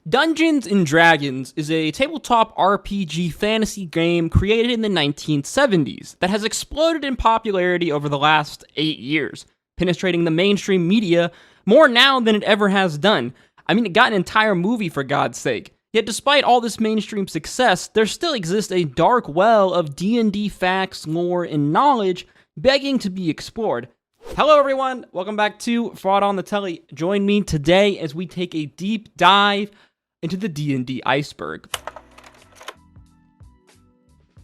Dungeons & Dragons is a tabletop RPG fantasy game created in the 1970s that has exploded in popularity over the last 8 years, penetrating the mainstream media more now than it ever has done. I mean, it got an entire movie for God's sake. Yet despite all this mainstream success, there still exists a dark well of D&D facts, lore, and knowledge begging to be explored. Hello everyone, welcome back to FraudOnTheTele. Join me today as we take a deep dive into the D&D Iceberg.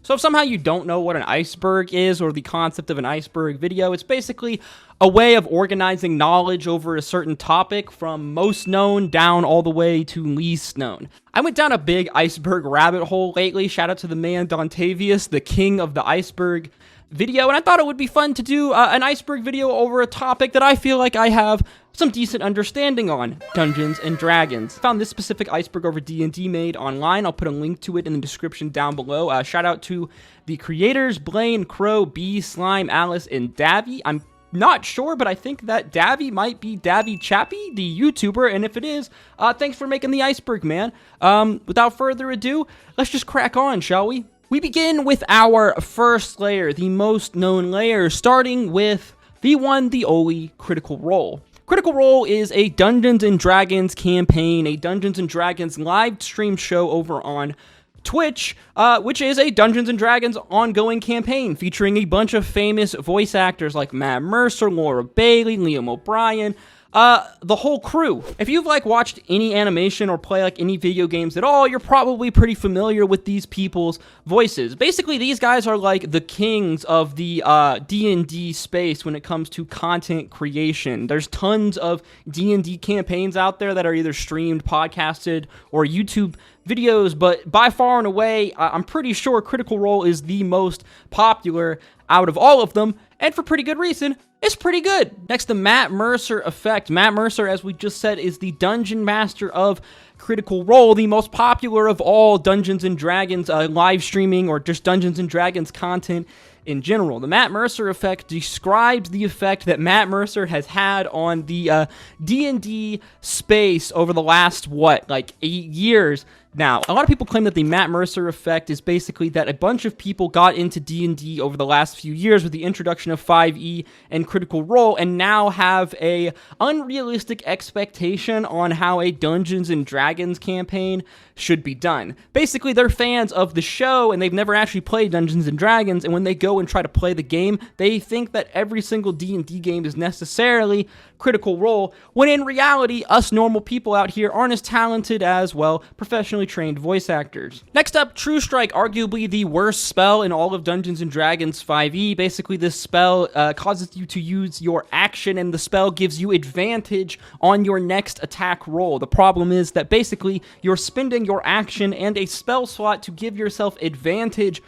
So if somehow you don't know what an iceberg is or the concept of an iceberg video, it's basically a way of organizing knowledge over a certain topic from most known down all the way to least known. I went down a big iceberg rabbit hole lately. Shout out to the man Dontavius, the king of the iceberg video, and I thought it would be fun to do an iceberg video over a topic that I feel like I have some decent understanding on, Dungeons and Dragons. Found this specific iceberg over D&D made online. I'll put a link to it in the description down below. Shout out to the creators, Blaine, Crow, B, Slime, Alice, and Davy. I'm not sure, but I think that Davy might be Davy Chappie, the YouTuber, and if it is, thanks for making the iceberg, man. Without further ado, let's just crack on, shall we? We begin with our first layer, the most known layer, starting with the one, the only Critical Role. Critical Role is a Dungeons & Dragons campaign, a Dungeons & Dragons live stream show over on Twitch, which is a Dungeons & Dragons ongoing campaign featuring a bunch of famous voice actors like Matt Mercer, Laura Bailey, Liam O'Brien, the whole crew. If you've watched any animation or play any video games at all, you're probably pretty familiar with these people's voices. Basically, these guys are the kings of the D&D space when it comes to content creation. There's tons of D&D campaigns out there that are either streamed, podcasted, or YouTube videos, but by far and away, I'm pretty sure Critical Role is the most popular out of all of them, and for pretty good reason. It's pretty good. Next, the Matt Mercer effect. Matt Mercer, as we just said, is the Dungeon Master of Critical Role, the most popular of all Dungeons & Dragons live streaming or just Dungeons & Dragons content in general. The Matt Mercer effect describes the effect that Matt Mercer has had on the D&D space over the last, 8 years now. A lot of people claim that the Matt Mercer effect is basically that a bunch of people got into D&D over the last few years with the introduction of 5e and Critical Role, and now have a unrealistic expectation on how a Dungeons & Dragons campaign should be done. Basically, they're fans of the show, and they've never actually played Dungeons & Dragons, and when they go and try to play the game, they think that every single D&D game is necessarily Critical Role, when in reality, us normal people out here aren't as talented as, professionally trained voice actors. Next up, True Strike, arguably the worst spell in all of Dungeons & Dragons 5e. Basically, this spell causes you to use your action, and the spell gives you advantage on your next attack roll. The problem is that basically, you're spending your action and a spell slot to give yourself advantage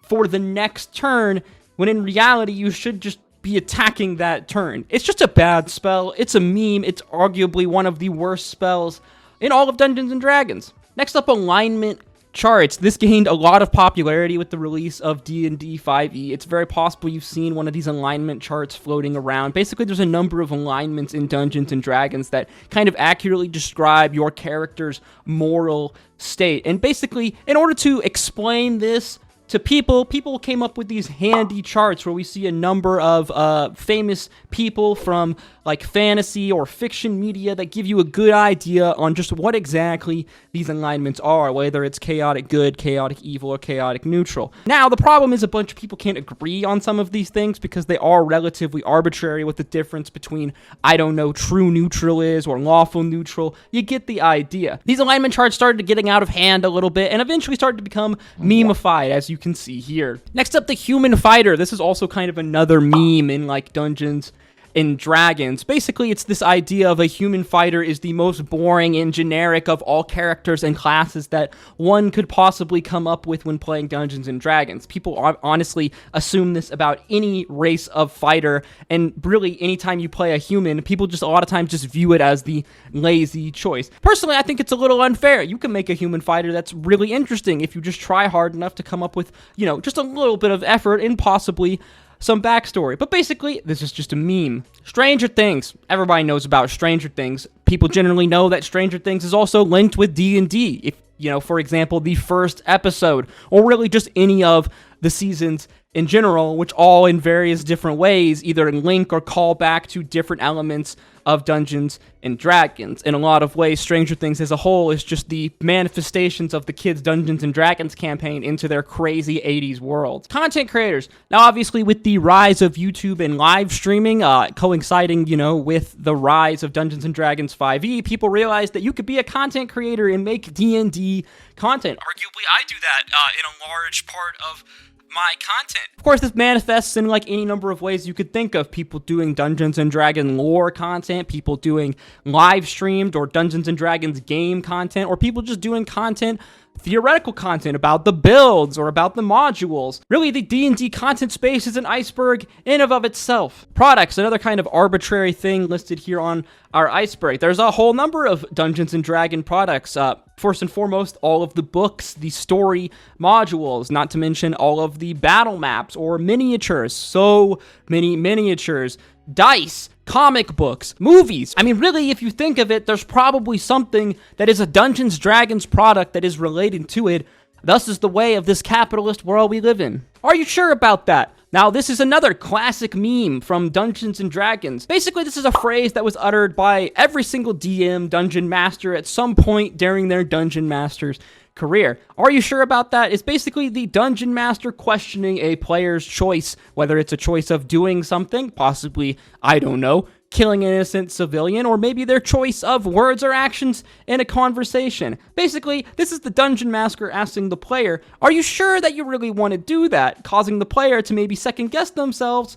for the next turn, when in reality, you should just be attacking that turn. It's just a bad spell. It's a meme. It's arguably one of the worst spells in all of Dungeons & Dragons. Next up, alignment charts. This gained a lot of popularity with the release of D&D 5e. It's very possible you've seen one of these alignment charts floating around. Basically, there's a number of alignments in Dungeons & Dragons that kind of accurately describe your character's moral state. And basically, in order to explain this to people came up with these handy charts where we see a number of famous people from fantasy or fiction media that give you a good idea on just what exactly these alignments are, whether it's chaotic good, chaotic evil, or chaotic neutral. Now, the problem is a bunch of people can't agree on some of these things because they are relatively arbitrary with the difference between, true neutral is or lawful neutral. You get the idea. These alignment charts started getting out of hand a little bit and eventually started to become meme-ified, as you can see here. Next up, the human fighter. This is also kind of another meme in Dungeons & Dragons. Basically, it's this idea of a human fighter is the most boring and generic of all characters and classes that one could possibly come up with when playing Dungeons & Dragons. People honestly assume this about any race of fighter, and really anytime you play a human, people just a lot of times just view it as the lazy choice. Personally, I think it's a little unfair. You can make a human fighter that's really interesting if you just try hard enough to come up with, just a little bit of effort and possibly some backstory. But basically, this is just a meme. Stranger Things. Everybody knows about Stranger Things. People generally know that Stranger Things is also linked with D&D. If, for example, the first episode, or really just any of the seasons in general, which all in various different ways either link or call back to different elements of Dungeons and Dragons. In a lot of ways, Stranger Things as a whole is just the manifestations of the kids' Dungeons and Dragons campaign into their crazy 80s world. Content creators. Now, obviously, with the rise of YouTube and live streaming, coinciding, with the rise of Dungeons and Dragons 5e, people realized that you could be a content creator and make D&D content. Arguably, I do that in a large part of my content. Of course, this manifests in like any number of ways you could think of. People doing Dungeons and Dragons lore content, people doing live streamed or Dungeons and Dragons game content, or people just doing content, theoretical content about the builds or about the modules. Really, the D&D content space is an iceberg in and of itself. Products, another kind of arbitrary thing listed here on our iceberg. There's a whole number of Dungeons and Dragons products. First and foremost, all of the books, the story modules, not to mention all of the battle maps or miniatures. So many miniatures. Dice, comic books, movies. I mean, really, if you think of it, there's probably something that is a Dungeons & Dragons product that is related to it. Thus is the way of this capitalist world we live in. Are you sure about that? Now, this is another classic meme from Dungeons & Dragons. Basically, this is a phrase that was uttered by every single DM, Dungeon Master, at some point during their Dungeon Master's career. Are you sure about that? It's basically the Dungeon Master questioning a player's choice, whether it's a choice of doing something, possibly, I don't know, killing an innocent civilian, or maybe their choice of words or actions in a conversation. Basically, this is the Dungeon Master asking the player, are you sure that you really want to do that? Causing the player to maybe second guess themselves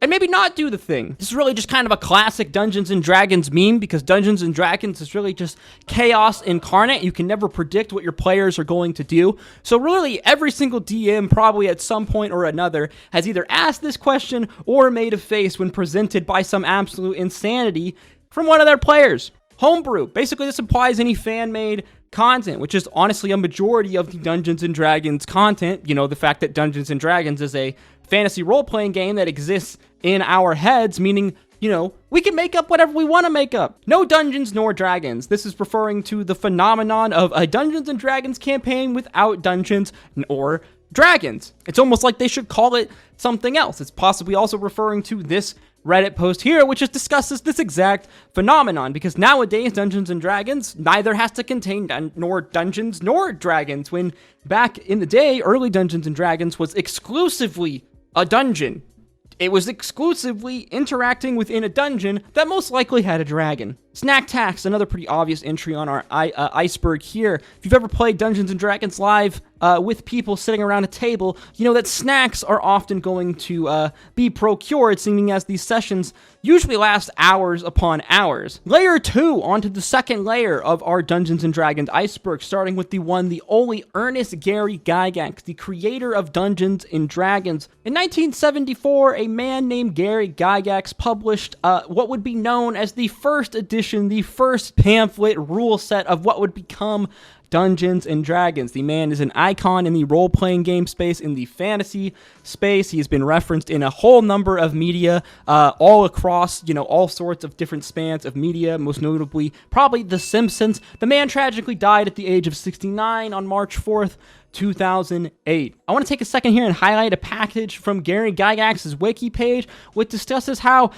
and maybe not do the thing. This is really just kind of a classic Dungeons & Dragons meme, because Dungeons & Dragons is really just chaos incarnate. You can never predict what your players are going to do. So really, every single DM probably at some point or another has either asked this question or made a face when presented by some absolute insanity from one of their players. Homebrew. Basically, this implies any fan-made content, which is honestly a majority of the Dungeons & Dragons content. The fact that Dungeons & Dragons is a fantasy role-playing game that exists in our heads, meaning, we can make up whatever we want to make up. No dungeons nor dragons. This is referring to the phenomenon of a Dungeons & Dragons campaign without dungeons or dragons. It's almost like they should call it something else. It's possibly also referring to this Reddit post here, which just discusses this exact phenomenon, because nowadays Dungeons & Dragons neither has to contain nor dungeons nor dragons, when back in the day, early Dungeons & Dragons was exclusively a dungeon. It was exclusively interacting within a dungeon that most likely had a dragon. Snack Tax, another pretty obvious entry on our iceberg here. If you've ever played Dungeons & Dragons live with people sitting around a table, you know that snacks are often going to be procured, seeming as these sessions usually last hours upon hours. Layer 2, onto the second layer of our Dungeons & Dragons iceberg, starting with the one, the only Ernest Gary Gygax, the creator of Dungeons & Dragons. In 1974, a man named Gary Gygax published what would be known as the first edition, the first pamphlet rule set of what would become Dungeons & Dragons. The man is an icon in the role-playing game space, in the fantasy space. He has been referenced in a whole number of media, all across, all sorts of different spans of media, most notably probably The Simpsons. The man tragically died at the age of 69 on March 4th, 2008. I want to take a second here and highlight a passage from Gary Gygax's wiki page, which discusses how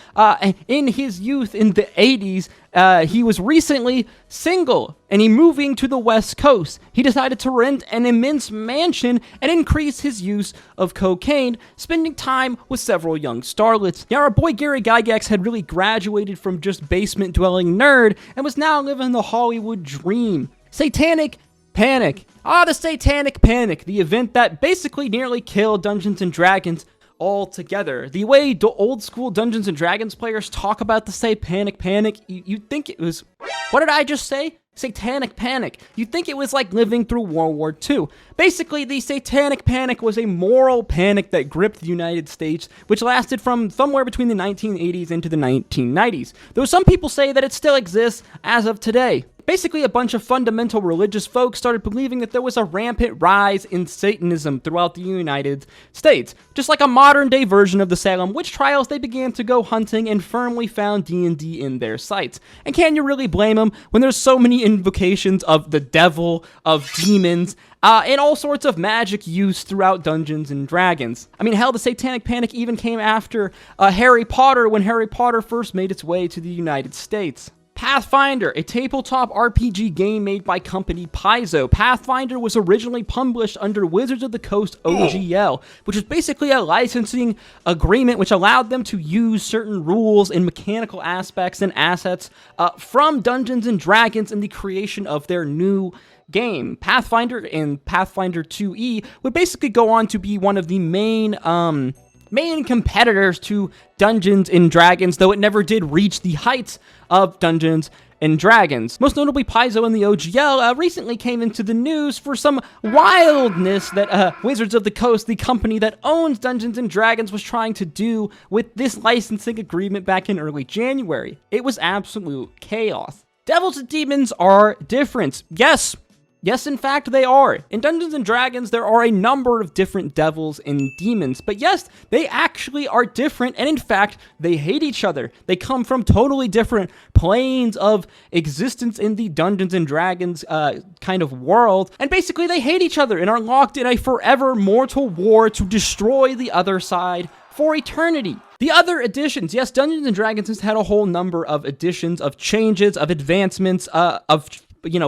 in his youth in the 80s, he was recently single and he moving to the West Coast. He decided to rent an immense mansion and increase his use of cocaine, spending time with several young starlets. Yeah, our boy Gary Gygax had really graduated from just basement-dwelling nerd and was now living the Hollywood dream. Satanic Panic. The Satanic Panic, the event that basically nearly killed Dungeons & Dragons altogether. The way old school Dungeons & Dragons players talk about the Satanic Panic, you'd think it was... What did I just say? Satanic Panic. You'd think it was like living through World War II. Basically, the Satanic Panic was a moral panic that gripped the United States, which lasted from somewhere between the 1980s into the 1990s. Though some people say that it still exists as of today. Basically, a bunch of fundamental religious folks started believing that there was a rampant rise in Satanism throughout the United States. Just like a modern-day version of the Salem witch trials, they began to go hunting and firmly found D&D in their sights. And can you really blame them when there's so many invocations of the devil, of demons, and all sorts of magic used throughout Dungeons and Dragons? I mean, hell, the Satanic Panic even came after Harry Potter when Harry Potter first made its way to the United States. Pathfinder, a tabletop RPG game made by company Paizo. Pathfinder was originally published under Wizards of the Coast OGL, which was basically a licensing agreement which allowed them to use certain rules and mechanical aspects and assets from Dungeons and Dragons in the creation of their new game. Pathfinder and Pathfinder 2E would basically go on to be one of the main competitors to Dungeons and Dragons, though it never did reach the heights of Dungeons and Dragons. Most notably, Paizo and the OGL recently came into the news for some wildness that Wizards of the Coast, the company that owns Dungeons and Dragons, was trying to do with this licensing agreement back in early January. It was absolute chaos. Devils and demons are different. Yes, in fact, they are. In Dungeons & Dragons, there are a number of different devils and demons, but yes, they actually are different, and in fact, they hate each other. They come from totally different planes of existence in the Dungeons & Dragons kind of world, and basically they hate each other and are locked in a forever mortal war to destroy the other side for eternity. The other additions, yes, Dungeons & Dragons has had a whole number of additions, of changes, of advancements, of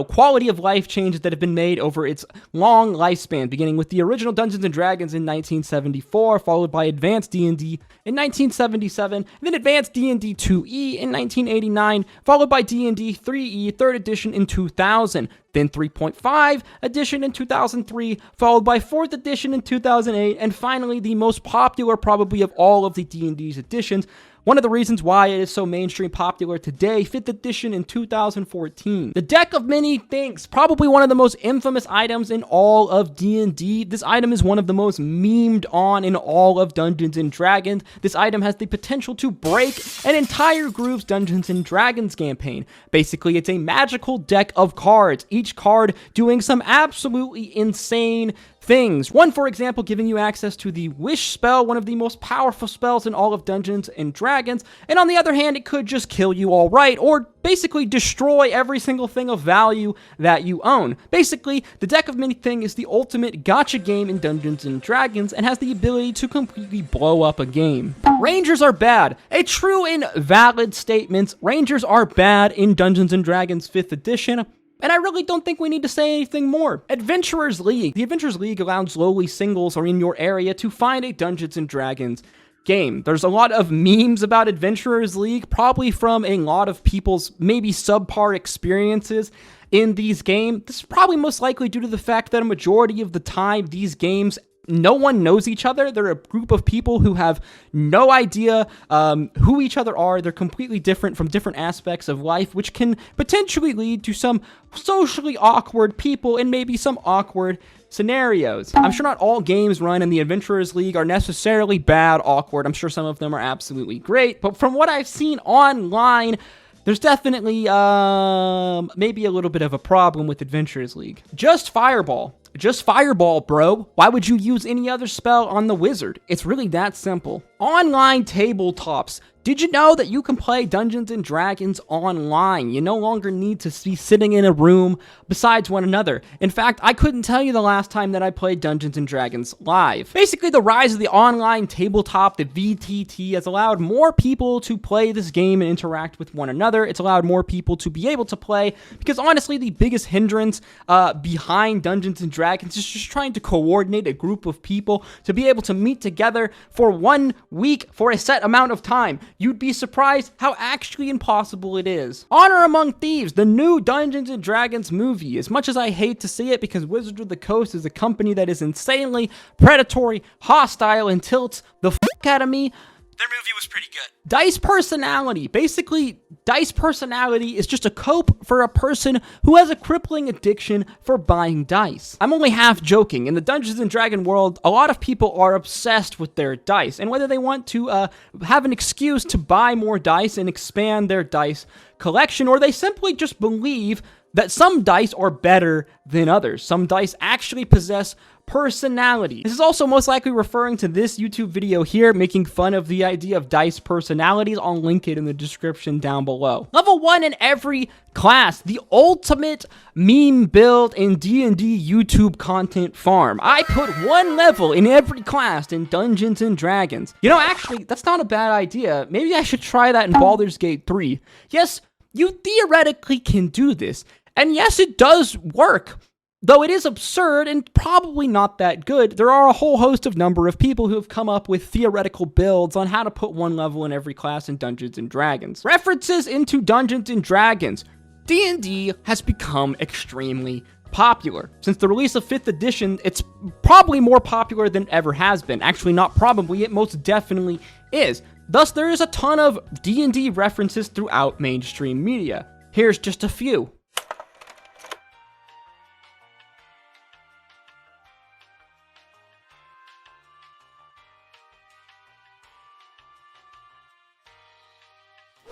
quality of life changes that have been made over its long lifespan, beginning with the original Dungeons & Dragons in 1974, followed by Advanced D&D in 1977, then Advanced D&D 2E in 1989, followed by D&D 3E 3rd edition in 2000, then 3.5 edition in 2003, followed by 4th edition in 2008, and finally the most popular probably of all of the D&D's editions, one of the reasons why it is so mainstream popular today, 5th edition in 2014. The Deck of Many Things, probably one of the most infamous items in all of D&D. This item is one of the most memed on in all of Dungeons & Dragons. This item has the potential to break an entire group's Dungeons & Dragons campaign. Basically, it's a magical deck of cards, each card doing some absolutely insane things. One, for example, giving you access to the Wish spell, one of the most powerful spells in all of Dungeons and Dragons, and on the other hand, it could just kill you outright, or basically destroy every single thing of value that you own. Basically, the Deck of Many Things is the ultimate gacha game in Dungeons and Dragons, and has the ability to completely blow up a game. Rangers are bad. A true and valid statement. Rangers are bad in Dungeons and Dragons 5th edition. And I really don't think we need to say anything more. Adventurers League. The Adventurers League allows lowly singles or in your area to find a Dungeons & Dragons game. There's a lot of memes about Adventurers League, probably from a lot of people's maybe subpar experiences in these games. This is probably most likely due to the fact that a majority of the time these games, no one knows each other. They're a group of people who have no idea who each other are. They're completely different from different aspects of life, which can potentially lead to some socially awkward people and maybe some awkward scenarios. I'm sure not all games run in the Adventurers League are necessarily bad, awkward. I'm sure some of them are absolutely great, but from what I've seen online, there's definitely maybe a little bit of a problem with Adventurers League. Just Fireball. Just Fireball, bro. Why would you use any other spell on the wizard? It's really that simple. Online tabletops. Did you know that you can play Dungeons & Dragons online? You no longer need to be sitting in a room besides one another. In fact, I couldn't tell you the last time that I played Dungeons & Dragons live. Basically, the rise of the online tabletop, the VTT, has allowed more people to play this game and interact with one another. It's allowed more people to be able to play, because honestly, the biggest hindrance behind Dungeons & Dragons is just trying to coordinate a group of people to be able to meet together for 1 week for a set amount of time. You'd be surprised how actually impossible it is. Honor Among Thieves, the new Dungeons & Dragons movie. As much as I hate to see it, because Wizards of the Coast is a company that is insanely predatory, hostile, and tilts the fuck out of me, their movie was pretty good. Dice personality. Basically, dice personality is just a cope for a person who has a crippling addiction for buying dice. I'm only half joking. In the Dungeons & Dragons world, a lot of people are obsessed with their dice, and whether they want to have an excuse to buy more dice and expand their dice collection, or they simply just believe that some dice are better than others. Some dice actually possess personality. This is also most likely referring to this YouTube video here, making fun of the idea of dice personalities. I'll link it in the description down below. Level 1 in every class, the ultimate meme build in D&D YouTube content farm. I put 1 level in every class in Dungeons and Dragons. You know, actually, that's not a bad idea. Maybe I should try that in Baldur's Gate 3. Yes, you theoretically can do this. And yes, it does work. Though it is absurd and probably not that good, there are a whole host of number of people who have come up with theoretical builds on how to put 1 level in every class in Dungeons & Dragons. References into Dungeons & Dragons. D&D has become extremely popular. Since the release of 5th edition, it's probably more popular than it ever has been. Actually, not probably, it most definitely is. Thus, there is a ton of D&D references throughout mainstream media. Here's just a few.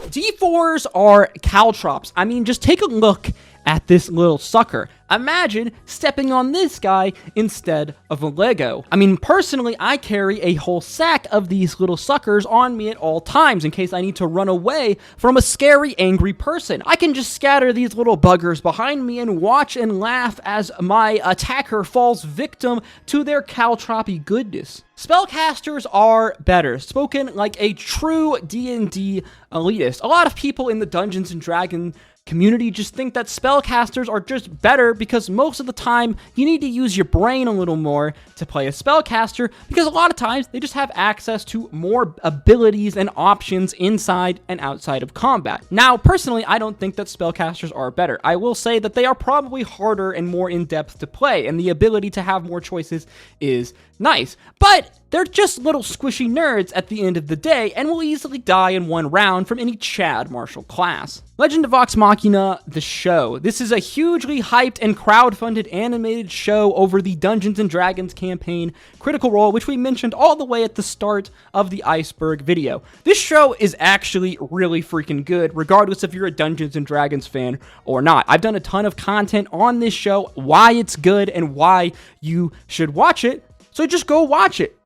D4s are caltrops. I mean, just take a look at this little sucker. Imagine stepping on this guy instead of a Lego. I mean, personally, I carry a whole sack of these little suckers on me at all times in case I need to run away from a scary, angry person. I can just scatter these little buggers behind me and watch and laugh as my attacker falls victim to their caltroppy goodness. Spellcasters are better, spoken like a true D&D elitist. A lot of people in the Dungeons & Dragons community just think that spellcasters are just better because most of the time you need to use your brain a little more to play a spellcaster, because a lot of times they just have access to more abilities and options inside and outside of combat. Now, personally, I don't think that spellcasters are better. I will say that they are probably harder and more in-depth to play, and the ability to have more choices is nice, but they're just little squishy nerds at the end of the day and will easily die in 1 round from any Chad Marshall class. Legend of Vox Machina, the show. This is a hugely hyped and crowdfunded animated show over the Dungeons & Dragons campaign Critical Role, which we mentioned all the way at the start of the Iceberg video. This show is actually really freaking good, regardless if you're a Dungeons & Dragons fan or not. I've done a ton of content on this show, why it's good and why you should watch it, so just go watch it.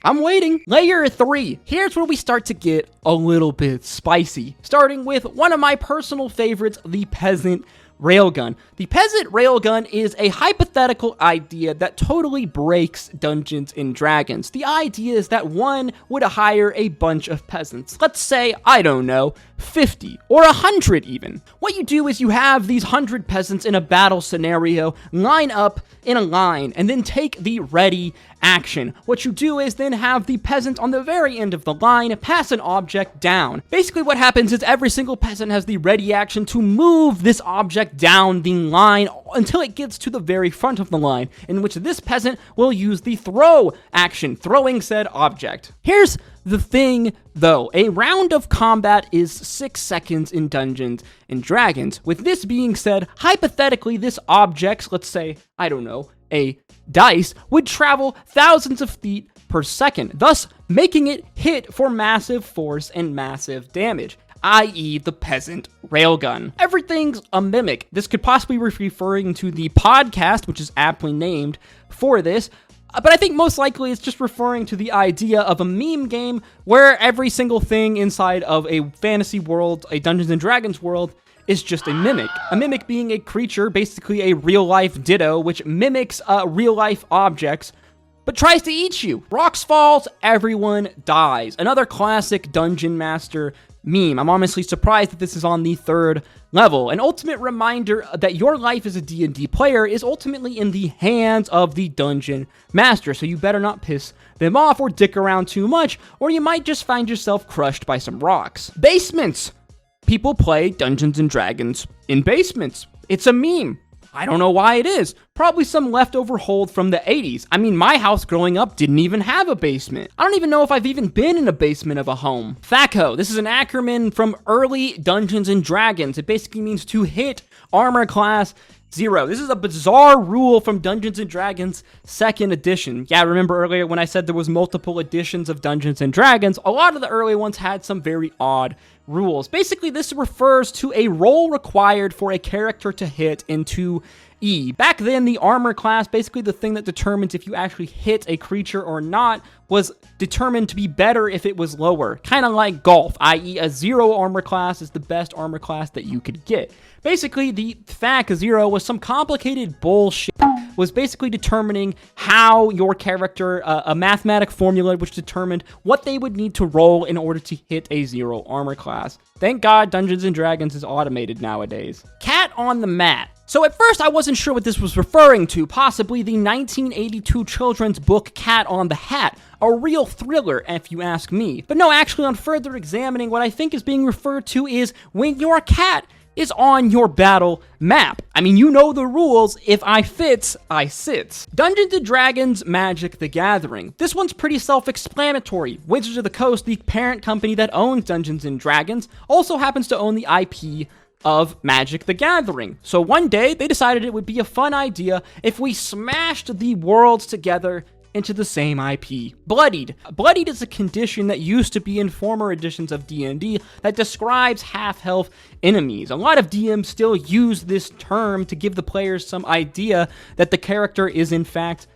I'm waiting. Layer 3. Here's where we start to get a little bit spicy. Starting with one of my personal favorites, the Peasant Railgun. The Peasant Railgun is a hypothetical idea that totally breaks Dungeons & Dragons. The idea is that one would hire a bunch of peasants. Let's say, I don't know, 50 or 100 even. What you do is you have these 100 peasants in a battle scenario line up in a line and then take the ready action. What you do is then have the peasant on the very end of the line pass an object down. Basically what happens is every single peasant has the ready action to move this object down the line until it gets to the very front of the line, in which this peasant will use the throw action, throwing said object. Here's the thing, though. A round of combat is 6 seconds in Dungeons & Dragons. With this being said, hypothetically, this object, let's say, I don't know, a dice, would travel thousands of feet per second, thus making it hit for massive force and massive damage, i.e. the Peasant Railgun. Everything's a mimic. This could possibly be referring to the podcast, which is aptly named for this, but I think most likely it's just referring to the idea of a meme game where every single thing inside of a fantasy world, a Dungeons & Dragons world, is just a mimic. A mimic being a creature, basically a real-life ditto, which mimics real-life objects, but tries to eat you. Rocks falls, everyone dies. Another classic Dungeon Master meme. I'm honestly surprised that this is on the 3rd level. An ultimate reminder that your life as a D&D player is ultimately in the hands of the Dungeon Master, so you better not piss them off or dick around too much, or you might just find yourself crushed by some rocks. Basements. People play Dungeons & Dragons in basements. It's a meme. I don't know why it is. Probably some leftover hold from the 80s. I mean, my house growing up didn't even have a basement. I don't even know if I've even been in a basement of a home. THAC0. This is an acronym from early Dungeons & Dragons. It basically means to hit armor class 0. This is a bizarre rule from Dungeons & Dragons 2nd edition. Yeah, remember earlier when I said there was multiple editions of Dungeons & Dragons? A lot of the early ones had some very odd rules. Basically, this refers to a roll required for a character to hit in 2E. Back then, the armor class, basically the thing that determines if you actually hit a creature or not, was determined to be better if it was lower. Kind of like golf, i.e. a 0 armor class is the best armor class that you could get. Basically, the fact 0 was some complicated bullshit. Was basically determining how your character, a mathematic formula which determined what they would need to roll in order to hit a 0 armor class. Thank God Dungeons & Dragons is automated nowadays. Cat on the Mat. So at first I wasn't sure what this was referring to, possibly the 1982 children's book Cat on the Hat, a real thriller if you ask me. But no, actually on further examining, what I think is being referred to is when your cat is on your battle map. I mean, you know the rules. If I fits, I sits. Dungeons & Dragons Magic the Gathering. This one's pretty self-explanatory. Wizards of the Coast, the parent company that owns Dungeons & Dragons, also happens to own the IP of Magic the Gathering. So one day, they decided it would be a fun idea if we smashed the worlds together into the same IP. Bloodied. Bloodied is a condition that used to be in former editions of D&D that describes half-health enemies. A lot of DMs still use this term to give the players some idea that the character is in fact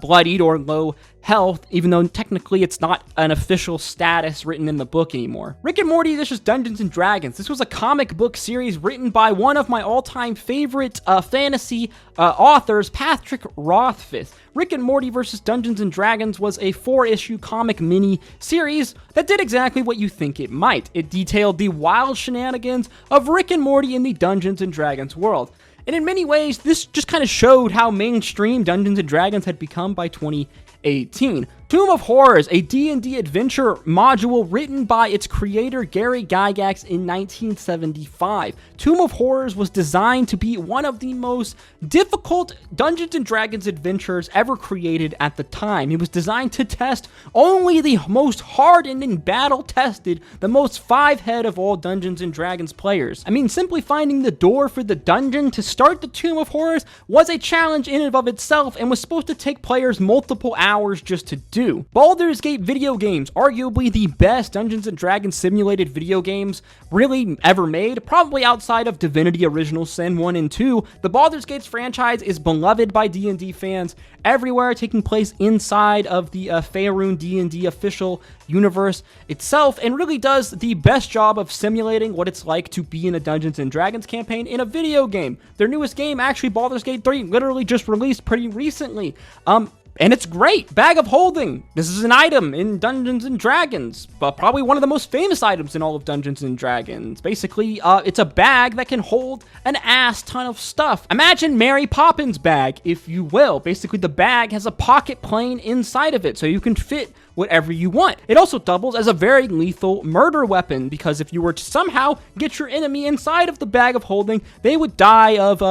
bloodied or low health, even though technically it's not an official status written in the book anymore. Rick and Morty vs. Dungeons & Dragons. This was a comic book series written by one of my all-time favorite fantasy authors, Patrick Rothfuss. Rick and Morty vs. Dungeons & Dragons was a 4-issue comic mini-series that did exactly what you think it might. It detailed the wild shenanigans of Rick and Morty in the Dungeons & Dragons world. And in many ways, this just kind of showed how mainstream Dungeons & Dragons had become by 2018. Tomb of Horrors, a D&D adventure module written by its creator Gary Gygax in 1975. Tomb of Horrors was designed to be one of the most difficult Dungeons & Dragons adventures ever created at the time. It was designed to test only the most hardened and battle-tested, the most 5-head of all Dungeons & Dragons players. I mean, simply finding the door for the dungeon to start the Tomb of Horrors was a challenge in and of itself and was supposed to take players multiple hours just to do. Baldur's Gate video games, arguably the best Dungeons & Dragons simulated video games really ever made, probably outside of Divinity Original Sin 1 and 2. The Baldur's Gate franchise is beloved by D&D fans everywhere, taking place inside of the Faerun D&D official universe itself, and really does the best job of simulating what it's like to be in a Dungeons & Dragons campaign in a video game. Their newest game, actually Baldur's Gate 3, literally just released pretty recently. And it's great. Bag of Holding. This is an item in Dungeons & Dragons, but probably one of the most famous items in all of Dungeons & Dragons. Basically, it's a bag that can hold an ass ton of stuff. Imagine Mary Poppins' bag, if you will. Basically, the bag has a pocket plane inside of it, so you can fit whatever you want. It also doubles as a very lethal murder weapon, because if you were to somehow get your enemy inside of the Bag of Holding, they would die of,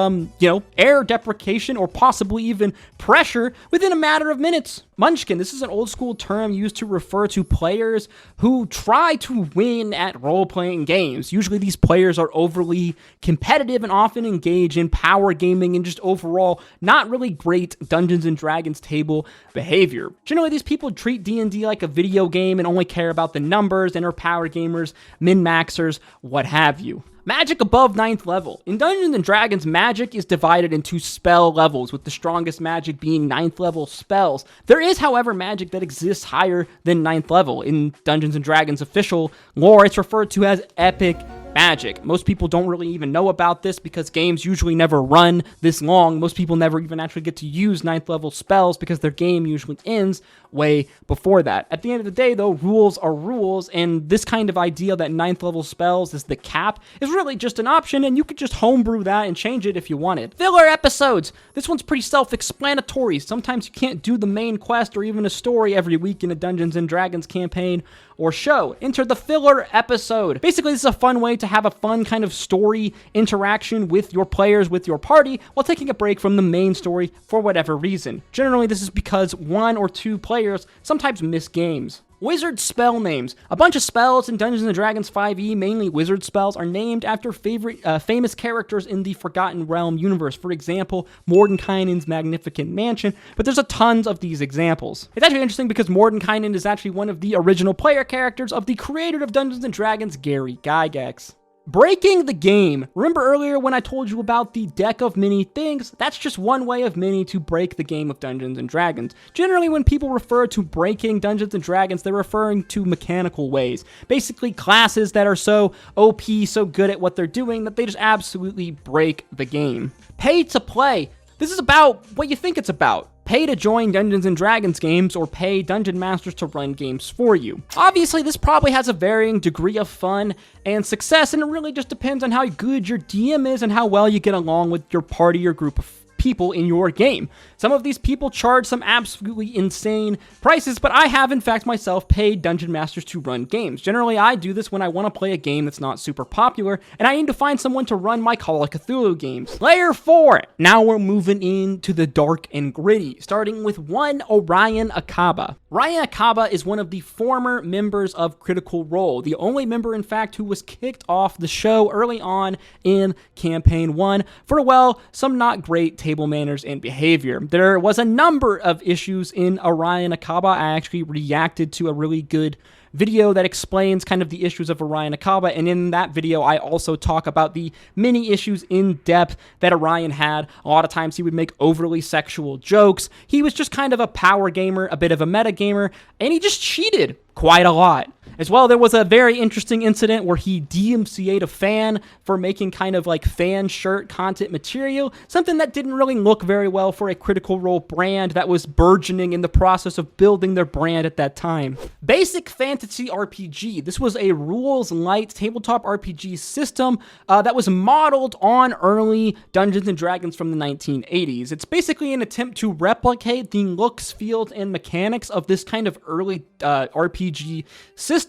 air depreciation or possibly even pressure within a matter of minutes. Munchkin, this is an old school term used to refer to players who try to win at role-playing games. Usually these players are overly competitive and often engage in power gaming and just overall not really great Dungeons & Dragons table behavior. Generally, these people treat D&D like a video game and only care about the numbers and are power gamers, min-maxers, what have you. Magic above 9th level. In Dungeons & Dragons, magic is divided into spell levels, with the strongest magic being 9th level spells. There is, however, magic that exists higher than 9th level. In Dungeons & Dragons official lore, it's referred to as epic magic. Most people don't really even know about this because games usually never run this long. Most people never even actually get to use 9th level spells because their game usually ends way before that. At the end of the day, though, rules are rules, and this kind of idea that 9th level spells is the cap is really just an option, and you could just homebrew that and change it if you wanted. Filler episodes. This one's pretty self-explanatory. Sometimes you can't do the main quest or even a story every week in a Dungeons & Dragons campaign or show. Enter the filler episode. Basically, this is a fun way to have a fun kind of story interaction with your players, with your party, while taking a break from the main story for whatever reason. Generally, this is because one or two players sometimes miss games. Wizard spell names. A bunch of spells in Dungeons & Dragons 5e, mainly wizard spells, are named after famous characters in the Forgotten Realm universe. For example, Mordenkainen's Magnificent Mansion, but there's a tons of these examples. It's actually interesting because Mordenkainen is actually one of the original player characters of the creator of Dungeons & Dragons, Gary Gygax. Breaking the game. Remember earlier when I told you about the deck of many things? That's just one way of many to break the game of Dungeons & Dragons. Generally, when people refer to breaking Dungeons & Dragons, they're referring to mechanical ways. Basically, classes that are so OP, so good at what they're doing, that they just absolutely break the game. Pay to play. This is about what you think it's about. Pay to join Dungeons & Dragons games or pay dungeon masters to run games for you. Obviously, this probably has a varying degree of fun and success, and it really just depends on how good your DM is and how well you get along with your party or group of people in your game. Some of these people charge some absolutely insane prices, but I have in fact myself paid dungeon masters to run games. Generally, I do this when I want to play a game that's not super popular, and I need to find someone to run my Call of Cthulhu games. Layer 4. Now we're moving into the dark and gritty, starting with one Orion Acaba. Orion Acaba is one of the former members of Critical Role, the only member in fact who was kicked off the show early on in Campaign 1 for, well, some not great table manners and behavior. There was a number of issues in Orion Acaba. I actually reacted to a really good video that explains kind of the issues of Orion Acaba, and in that video I also talk about the many issues in depth that Orion had. A lot of times he would make overly sexual jokes. He was just kind of a power gamer, a bit of a meta gamer, and he just cheated quite a lot. As well, there was a very interesting incident where he DMCA'd a fan for making kind of like fan shirt content material, something that didn't really look very well for a Critical Role brand that was burgeoning in the process of building their brand at that time. Basic Fantasy RPG. This was a rules-light tabletop RPG system that was modeled on early Dungeons & Dragons from the 1980s. It's basically an attempt to replicate the looks, feels, and mechanics of this kind of early RPG system,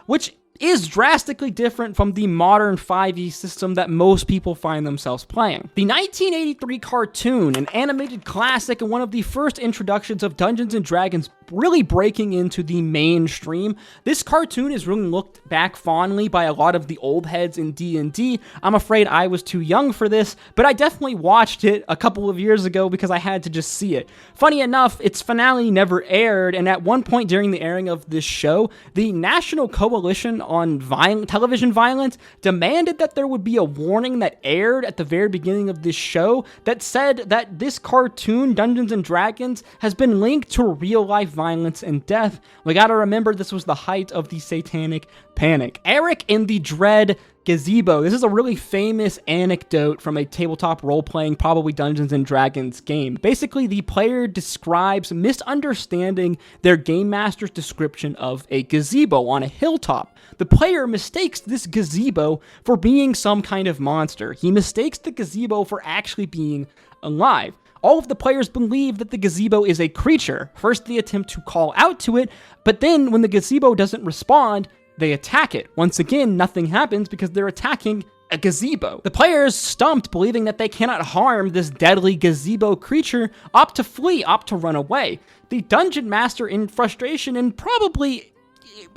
which is drastically different from the modern 5e system that most people find themselves playing. The 1983 cartoon, an animated classic and one of the first introductions of Dungeons & Dragons really breaking into the mainstream. This cartoon is really looked back fondly by a lot of the old heads in D&D. I'm afraid I was too young for this, but I definitely watched it a couple of years ago because I had to just see it. Funny enough, its finale never aired, and at one point during the airing of this show, the National Coalition on Television Violence demanded that there would be a warning that aired at the very beginning of this show that said that this cartoon, Dungeons & Dragons, has been linked to real-life violence and death. We gotta remember this was the height of the Satanic Panic. Eric in the Dread Gazebo. This is a really famous anecdote from a tabletop role-playing, probably Dungeons & Dragons game. Basically, the player describes misunderstanding their game master's description of a gazebo on a hilltop. The player mistakes this gazebo for being some kind of monster. He mistakes the gazebo for actually being alive. All of the players believe that the gazebo is a creature. First, they attempt to call out to it, but then when the gazebo doesn't respond, they attack it. Once again, nothing happens because they're attacking a gazebo. The players, stumped, believing that they cannot harm this deadly gazebo creature, opt to flee, opt to run away. The dungeon master, in frustration and probably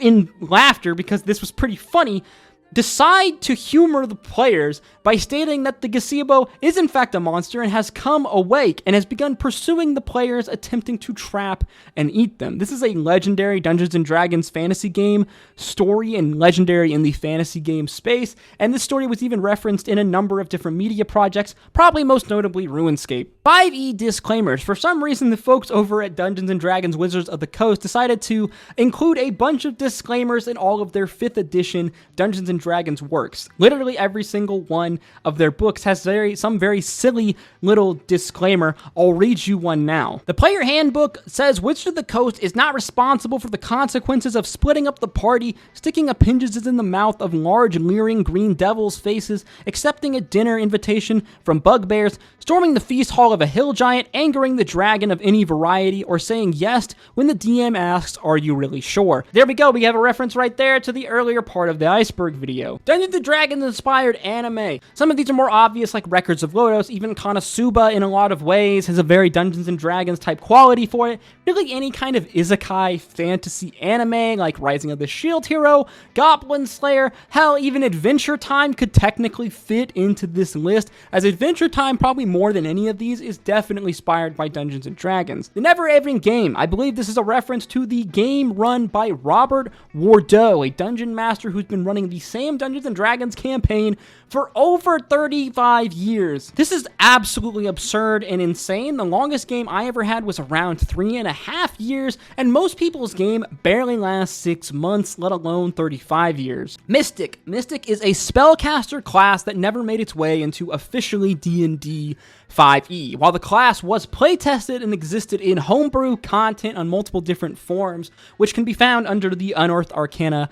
in laughter because this was pretty funny, decide to humor the players by stating that the gazebo is in fact a monster and has come awake and has begun pursuing the players, attempting to trap and eat them. This is a legendary Dungeons & Dragons fantasy game story and legendary in the fantasy game space, and this story was even referenced in a number of different media projects, probably most notably RuneScape. 5e disclaimers. For some reason, the folks over at Dungeons & Dragons Wizards of the Coast decided to include a bunch of disclaimers in all of their 5th edition Dungeons & Dragons works. Literally every single one of their books has some very silly little disclaimer. I'll read you one now. The player handbook says Wizards of the Coast is not responsible for the consequences of splitting up the party, sticking appendages in the mouth of large leering green devils' faces, accepting a dinner invitation from bugbears, storming the feast hall of a hill giant, angering the dragon of any variety, or saying yes when the DM asks, "Are you really sure?" There we go. We have a reference right there to the earlier part of the Iceberg video. Dungeons & Dragons inspired anime. Some of these are more obvious, like Records of Lodos. Even Konosuba, in a lot of ways, has a very Dungeons & Dragons type quality for it. Really any kind of isekai fantasy anime, like Rising of the Shield Hero, Goblin Slayer, hell, even Adventure Time could technically fit into this list, as Adventure Time, probably more than any of these, is definitely inspired by Dungeons & Dragons. The Never Ending Game. I believe this is a reference to the game run by Robert Wardeau, a dungeon master who's been running the same Dungeons & Dragons campaign for over 35 years. This is absolutely absurd and insane. The longest game I ever had was around 3.5 years, and most people's game barely lasts 6 months, let alone 35 years. Mystic. Mystic is a spellcaster class that never made its way into officially D&D 5e. While the class was playtested and existed in homebrew content on multiple different forms, which can be found under the Unearthed Arcana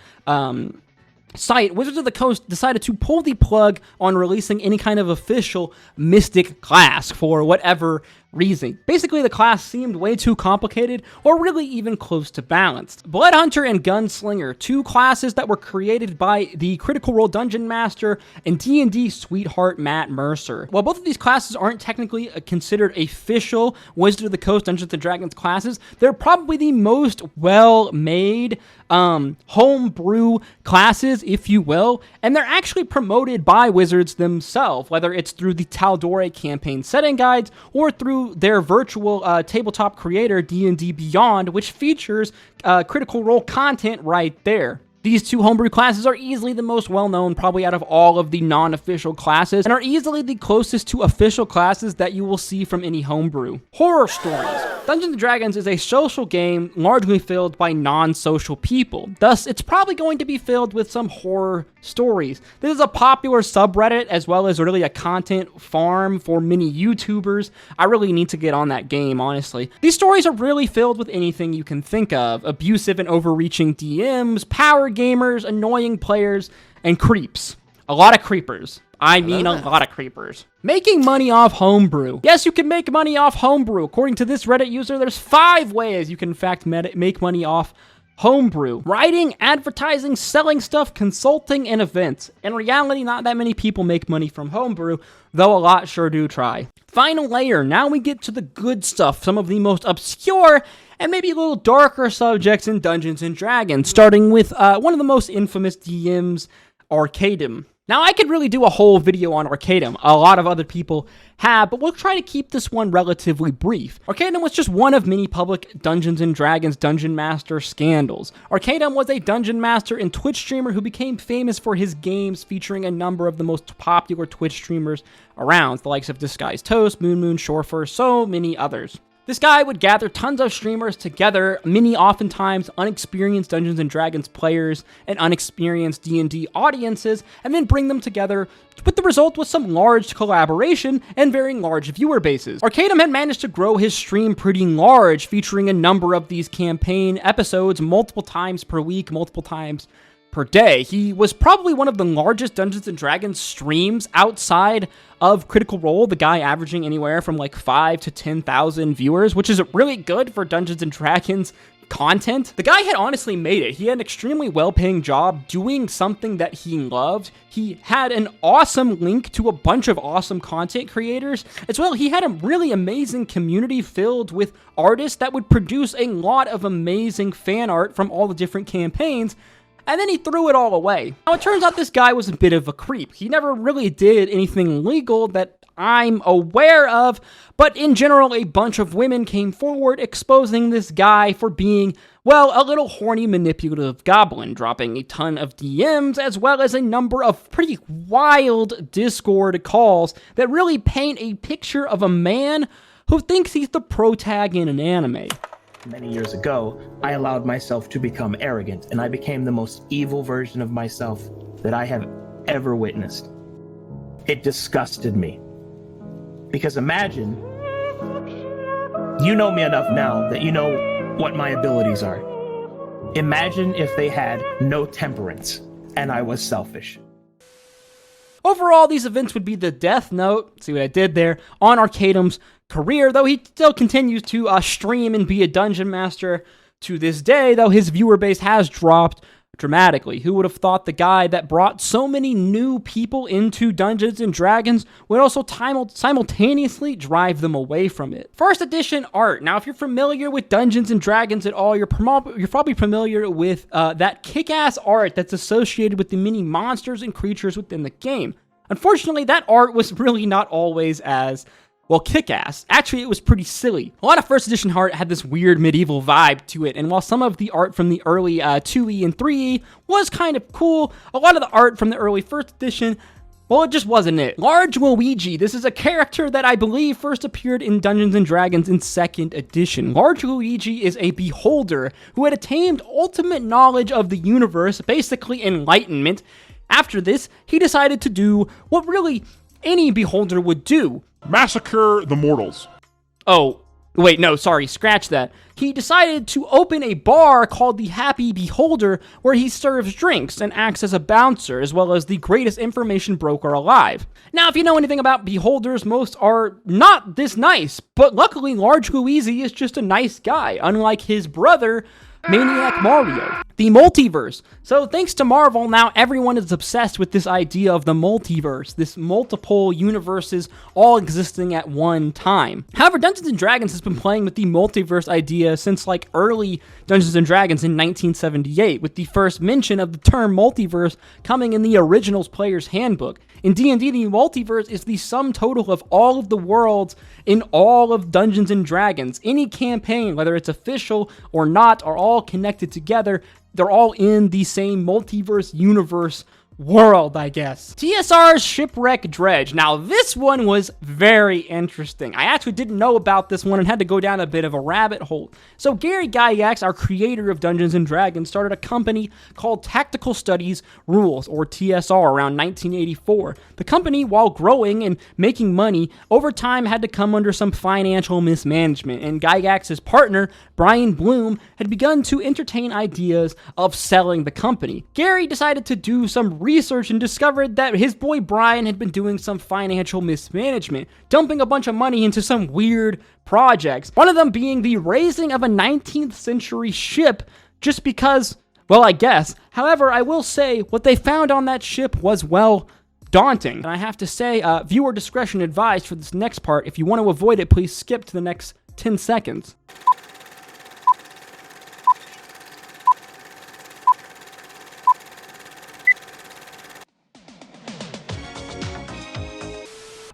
site, Wizards of the Coast decided to pull the plug on releasing any kind of official Mystic class for whatever reason. Basically, the class seemed way too complicated, or really even close to balanced. Bloodhunter and Gunslinger, two classes that were created by the Critical Role Dungeon Master and D&D sweetheart Matt Mercer. While both of these classes aren't technically considered official Wizards of the Coast Dungeons & Dragons classes, they're probably the most well-made homebrew classes, if you will, and they're actually promoted by Wizards themselves, whether it's through the Tal'Dorei campaign setting guides or through their virtual tabletop creator, D&D Beyond, which features Critical Role content right there. These two homebrew classes are easily the most well-known, probably out of all of the non-official classes, and are easily the closest to official classes that you will see from any homebrew. Horror stories. Dungeons & Dragons is a social game largely filled by non-social people. Thus, it's probably going to be filled with some horror stories. This is a popular subreddit, as well as really a content farm for many YouTubers. I really need to get on that game, honestly. These stories are really filled with anything you can think of. Abusive and overreaching DMs, power gamers, annoying players, and creeps. A lot of creepers. I mean a lot of creepers. Making money off homebrew. Yes, you can make money off homebrew. According to this Reddit user, there's 5 ways you can in fact make money off homebrew. Writing, advertising, selling stuff, consulting, and events. In reality, not that many people make money from homebrew, though a lot sure do try. Final layer. Now we get to the good stuff, some of the most obscure and maybe a little darker subjects in Dungeons & Dragons, starting with one of the most infamous DMs, Arcadum. Now, I could really do a whole video on Arcadum. A lot of other people have, but we'll try to keep this one relatively brief. Arcadum was just one of many public Dungeons & Dragons Dungeon Master scandals. Arcadum was a Dungeon Master and Twitch streamer who became famous for his games featuring a number of the most popular Twitch streamers around, the likes of Disguised Toast, Moon, Shorefur, so many others. This guy would gather tons of streamers together, many oftentimes unexperienced Dungeons & Dragons players and unexperienced D&D audiences, and then bring them together, with the result was some large collaboration and very large viewer bases. Arcadum had managed to grow his stream pretty large, featuring a number of these campaign episodes multiple times per week, multiple times per day. He was probably one of the largest Dungeons & Dragons streams outside of Critical Role, the guy averaging anywhere from like 5 to 10,000 viewers, which is really good for Dungeons & Dragons content. The guy had honestly made it. He had an extremely well-paying job doing something that he loved. He had an awesome link to a bunch of awesome content creators. As well, he had a really amazing community filled with artists that would produce a lot of amazing fan art from all the different campaigns. And then he threw it all away. Now, it turns out this guy was a bit of a creep. He never really did anything legal that I'm aware of, but in general, a bunch of women came forward exposing this guy for being, well, a little horny, manipulative goblin, dropping a ton of DMs, as well as a number of pretty wild Discord calls that really paint a picture of a man who thinks he's the protag in an anime. Many years ago, I allowed myself to become arrogant, and I became the most evil version of myself that I have ever witnessed. It disgusted me. Because imagine, you know me enough now that you know what my abilities are. Imagine if they had no temperance, and I was selfish. Overall, these events would be the death note, see what I did there, on Arcadum's career, though he still continues to stream and be a dungeon master to this day, though his viewer base has dropped dramatically. Who would have thought the guy that brought so many new people into Dungeons & Dragons would also simultaneously drive them away from it? First edition art. Now, if you're familiar with Dungeons & Dragons at all, you're probably familiar with that kick-ass art that's associated with the many monsters and creatures within the game. Unfortunately, that art was really not always as well, kick-ass. Actually, it was pretty silly. A lot of first edition art had this weird medieval vibe to it, and while some of the art from the early 2E and 3E was kind of cool, a lot of the art from the early first edition, well, it just wasn't it. Large Luigi. This is a character that I believe first appeared in Dungeons & Dragons in 2nd edition. Large Luigi is a beholder who had attained ultimate knowledge of the universe, basically enlightenment. After this, he decided to do what really any beholder would do. Massacre the mortals. Oh, wait, no, sorry, scratch that. He decided to open a bar called the Happy Beholder, where he serves drinks and acts as a bouncer, as well as the greatest information broker alive. Now, if you know anything about beholders, most are not this nice, but luckily Large Luigi is just a nice guy, unlike his brother, Maniac Mario. The multiverse. So thanks to Marvel, now everyone is obsessed with this idea of the multiverse, this multiple universes all existing at one time. However, Dungeons & Dragons has been playing with the multiverse idea since like early Dungeons & Dragons in 1978, with the first mention of the term multiverse coming in the originals player's handbook. In D&D, the multiverse is the sum total of all of the worlds in all of Dungeons & Dragons. Any campaign, whether it's official or not, are all connected together. They're all in the same multiverse universe world, I guess. TSR's Shipwreck Dredge. Now, this one was very interesting. I actually didn't know about this one and had to go down a bit of a rabbit hole. So Gary Gygax, our creator of Dungeons & Dragons, started a company called Tactical Studies Rules, or TSR, around 1984. The company, while growing and making money, over time had to come under some financial mismanagement, and Gygax's partner, Brian Bloom, had begun to entertain ideas of selling the company. Gary decided to do some research and discovered that his boy Brian had been doing some financial mismanagement, dumping a bunch of money into some weird projects. One of them being the raising of a 19th century ship just because, well, I guess. However, I will say what they found on that ship was, well, daunting. And I have to say, viewer discretion advised for this next part. If you want to avoid it, please skip to the next 10 seconds.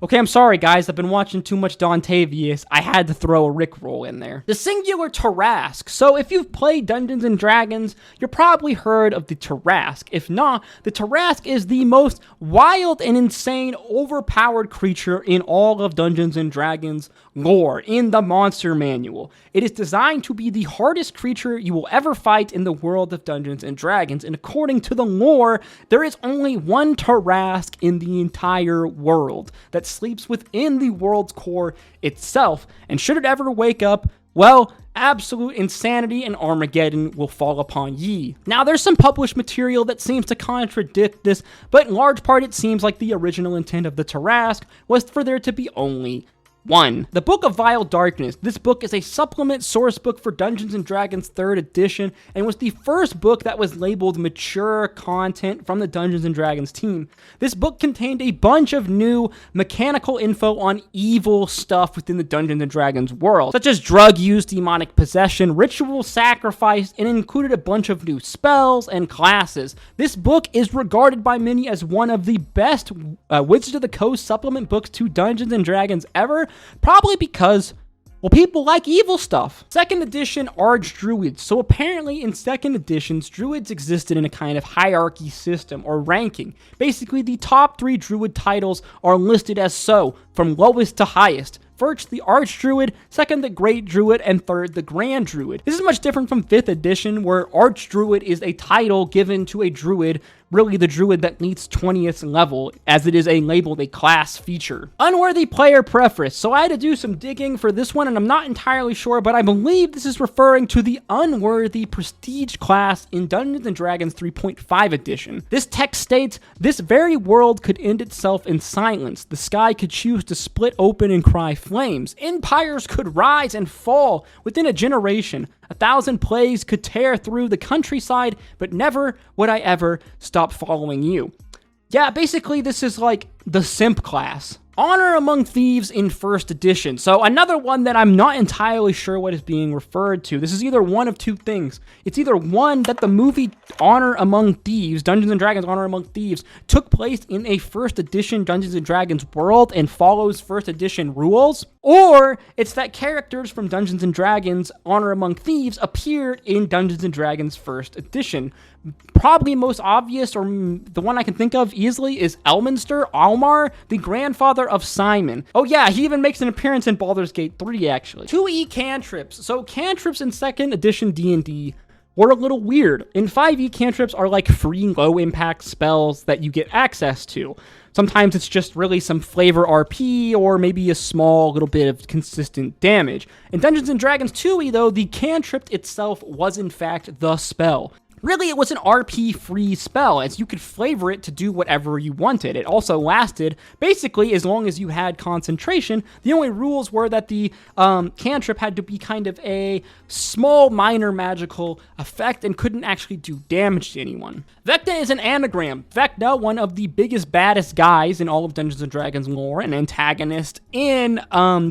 Okay, I'm sorry, guys. I've been watching too much Dontavius. I had to throw a Rickroll in there. The singular Tarrasque. So if you've played Dungeons & Dragons, you're probably heard of the Tarrasque. If not, the Tarrasque is the most wild and insane, overpowered creature in all of Dungeons & Dragons lore in the Monster Manual. It is designed to be the hardest creature you will ever fight in the world of Dungeons & Dragons, and according to the lore, there is only one Tarrasque in the entire world that sleeps within the world's core itself, and should it ever wake up, well, absolute insanity and Armageddon will fall upon ye. Now, there's some published material that seems to contradict this, but in large part it seems like the original intent of the Tarrasque was for there to be only 1. The Book of Vile Darkness. This book is a supplement source book for Dungeons & Dragons 3rd edition and was the first book that was labeled mature content from the Dungeons & Dragons team. This book contained a bunch of new mechanical info on evil stuff within the Dungeons & Dragons world, such as drug use, demonic possession, ritual sacrifice, and included a bunch of new spells and classes. This book is regarded by many as one of the best Wizards of the Coast supplement books to Dungeons & Dragons ever, probably because, well, people like evil stuff. 2nd edition Archdruids. So apparently in 2nd editions, druids existed in a kind of hierarchy system or ranking. Basically, the top 3 druid titles are listed as so, from lowest to highest. First, the Archdruid, second, the Great Druid, and third, the Grand Druid. This is much different from 5th edition, where Archdruid is a title given to a druid, really the druid that meets 20th level, as it is labeled a class feature. Unworthy player preference. So I had to do some digging for this one, and I'm not entirely sure, but I believe this is referring to the unworthy prestige class in Dungeons & Dragons 3.5 edition. This text states, "This very world could end itself in silence. The sky could choose to split open and cry flames. Empires could rise and fall within a generation. 1,000 plagues could tear through the countryside, but never would I ever stop following you. Yeah, basically this is like the simp class. Honor Among Thieves in 1st edition. So another one that I'm not entirely sure what is being referred to. This is either one of two things. It's either one, that the movie Honor Among Thieves, Dungeons & Dragons Honor Among Thieves, took place in a 1st edition Dungeons & Dragons world and follows 1st edition rules, or it's that characters from Dungeons & Dragons Honor Among Thieves appeared in Dungeons & Dragons 1st edition. Probably most obvious, or the one I can think of easily, is Elminster, Almar, the grandfather of Simon. Oh yeah, he even makes an appearance in Baldur's Gate 3, actually. 2e cantrips. So cantrips in 2nd edition D&D were a little weird. In 5e, cantrips are like free low-impact spells that you get access to. Sometimes it's just really some flavor RP, or maybe a small little bit of consistent damage. In Dungeons & Dragons 2e, though, the cantrip itself was in fact the spell. Really, it was an RP-free spell, as you could flavor it to do whatever you wanted. It also lasted, basically, as long as you had concentration. The only rules were that the cantrip had to be kind of a small, minor magical effect and couldn't actually do damage to anyone. Vecna is an anagram. Vecna, one of the biggest, baddest guys in all of Dungeons & Dragons lore, an antagonist in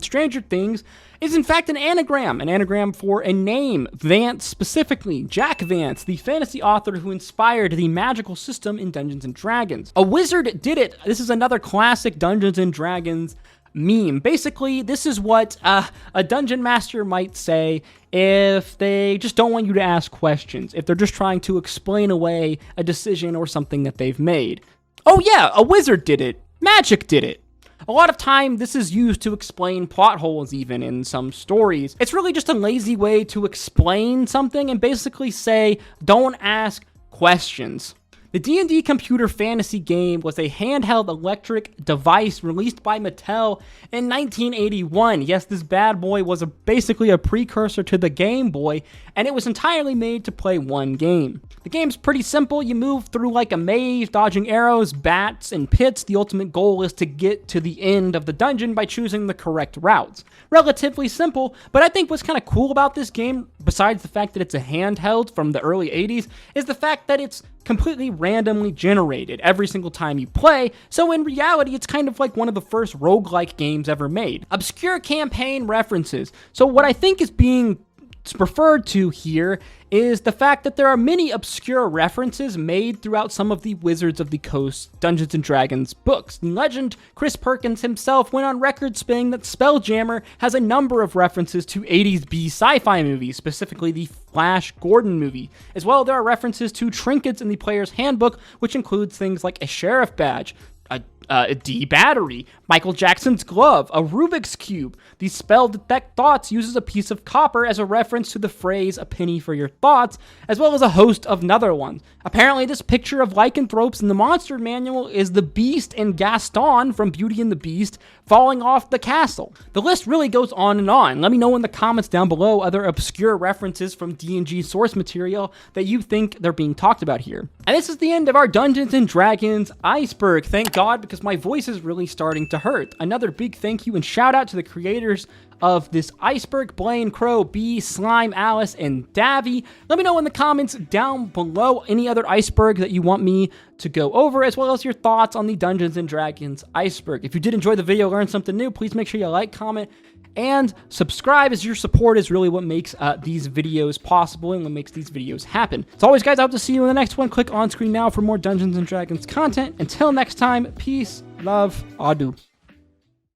Stranger Things, is in fact an anagram for a name, Vance specifically, Jack Vance, the fantasy author who inspired the magical system in Dungeons & Dragons. A wizard did it. This is another classic Dungeons & Dragons meme. Basically, this is what a dungeon master might say if they just don't want you to ask questions, if they're just trying to explain away a decision or something that they've made. Oh yeah, a wizard did it. Magic did it. A lot of time, this is used to explain plot holes even in some stories. It's really just a lazy way to explain something and basically say, don't ask questions. The D&D computer fantasy game was a handheld electric device released by Mattel in 1981. Yes, this bad boy was basically a precursor to the Game Boy, and it was entirely made to play one game. The game's pretty simple. You move through like a maze, dodging arrows, bats, and pits. The ultimate goal is to get to the end of the dungeon by choosing the correct routes. Relatively simple, but I think what's kind of cool about this game, besides the fact that it's a handheld from the early 80s, is the fact that it's completely randomly generated every single time you play, so in reality, it's kind of like one of the first roguelike games ever made. Obscure campaign references. So what I think is being referred to here is the fact that there are many obscure references made throughout some of the Wizards of the Coast Dungeons & Dragons books. In legend, Chris Perkins himself went on record saying that Spelljammer has a number of references to 80s B sci-fi movies, specifically the Flash Gordon movie. As well, there are references to trinkets in the player's handbook, which includes things like a sheriff badge, a D battery, Michael Jackson's glove, a Rubik's Cube. The spell Detect Thoughts uses a piece of copper as a reference to the phrase, a penny for your thoughts, as well as a host of other ones. Apparently, this picture of lycanthropes in the monster manual is the Beast and Gaston from Beauty and the Beast falling off the castle. The list really goes on and on. Let me know in the comments down below other obscure references from D&G source material that you think they're being talked about here. And this is the end of our Dungeons & Dragons Iceberg. Thank God, because my voice is really starting to hurt. Another big thank you and shout out to the creators of this iceberg, Blaine, Crow, B, Slime, Alice, and Davy. Let me know in the comments down below any other iceberg that you want me to go over, as well as your thoughts on the Dungeons & Dragons iceberg. If you did enjoy the video, learn something new, please make sure you like, comment, and subscribe, as your support is really what makes these videos possible and what makes these videos happen. As always, guys, I hope to see you in the next one. Click on screen now for more Dungeons & Dragons content. Until next time, peace, love, adieu.